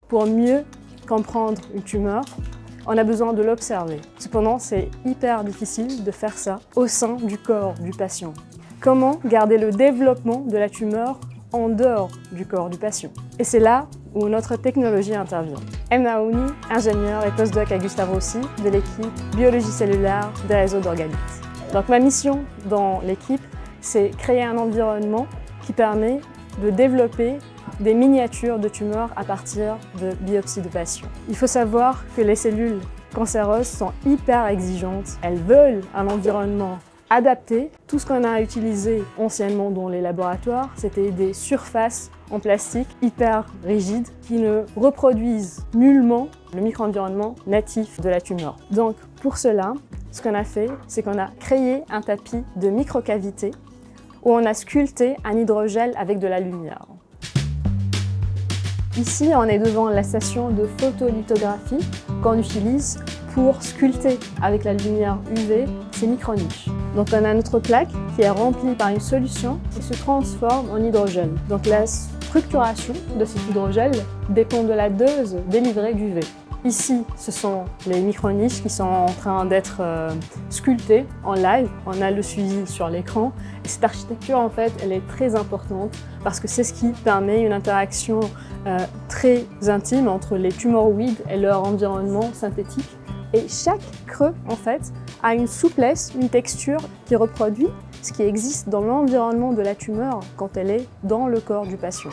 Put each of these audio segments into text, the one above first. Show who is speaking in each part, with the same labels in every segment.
Speaker 1: Pour mieux comprendre une tumeur, on a besoin de l'observer. Cependant, c'est hyper difficile de faire ça au sein du corps du patient. Comment garder le développement de la tumeur en dehors du corps du patient? Et c'est là où notre technologie intervient. Emna Ouni, ingénieure et postdoc à Gustave Roussy de l'équipe Biologie cellulaire des réseaux d'organites. Donc ma mission dans l'équipe, c'est créer un environnement qui permet de développer des miniatures de tumeurs à partir de biopsies de patients. Il faut savoir que les cellules cancéreuses sont hyper exigeantes. Elles veulent un environnement adapté. Tout ce qu'on a utilisé anciennement dans les laboratoires, c'était des surfaces en plastique hyper rigides qui ne reproduisent nullement le micro-environnement natif de la tumeur. Donc pour cela, ce qu'on a fait, c'est qu'on a créé un tapis de microcavités où on a sculpté un hydrogel avec de la lumière. Ici, on est devant la station de photolithographie qu'on utilise pour sculpter avec la lumière UV ces micro-niches. Donc on a notre plaque qui est remplie par une solution qui se transforme en hydrogel. Donc la structuration de cet hydrogel dépend de la dose délivrée d'UV. Ici, ce sont les micro-niches qui sont en train d'être sculptées en live. On a le suivi sur l'écran. Et cette architecture, en fait, elle est très importante parce que c'est ce qui permet une interaction très intime entre les tumoroïdes et leur environnement synthétique. Et chaque creux, en fait, a une souplesse, une texture qui reproduit ce qui existe dans l'environnement de la tumeur quand elle est dans le corps du patient.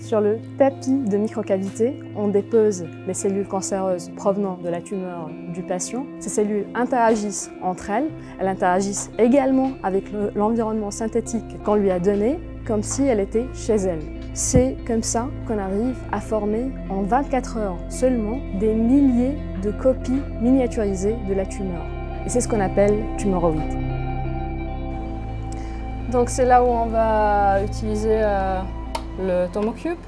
Speaker 1: Sur le tapis de microcavité, on dépose les cellules cancéreuses provenant de la tumeur du patient. Ces cellules interagissent entre elles, elles interagissent également avec l'environnement synthétique qu'on lui a donné, comme si elle était chez elle. C'est comme ça qu'on arrive à former en 24 heures seulement des milliers de copies miniaturisées de la tumeur. Et c'est ce qu'on appelle tumoroïde. Donc c'est là où on va utiliser le Tomocube.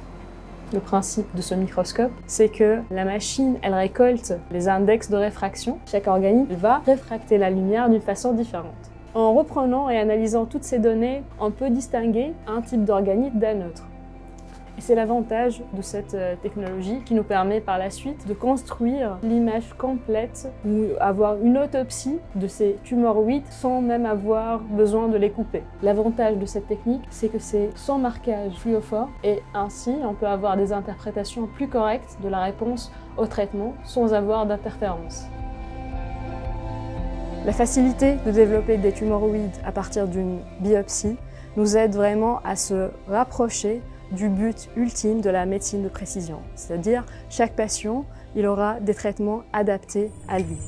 Speaker 1: Le principe de ce microscope, c'est que la machine, elle récolte les index de réfraction. Chaque organisme va réfracter la lumière d'une façon différente. En reprenant et analysant toutes ces données, on peut distinguer un type d'organite d'un autre. Et c'est l'avantage de cette technologie qui nous permet par la suite de construire l'image complète ou avoir une autopsie de ces tumoroïdes sans même avoir besoin de les couper. L'avantage de cette technique, c'est que c'est sans marquage fluophore et ainsi on peut avoir des interprétations plus correctes de la réponse au traitement sans avoir d'interférence. La facilité de développer des tumoroïdes à partir d'une biopsie nous aide vraiment à se rapprocher du but ultime de la médecine de précision. C'est-à-dire, chaque patient, il aura des traitements adaptés à lui.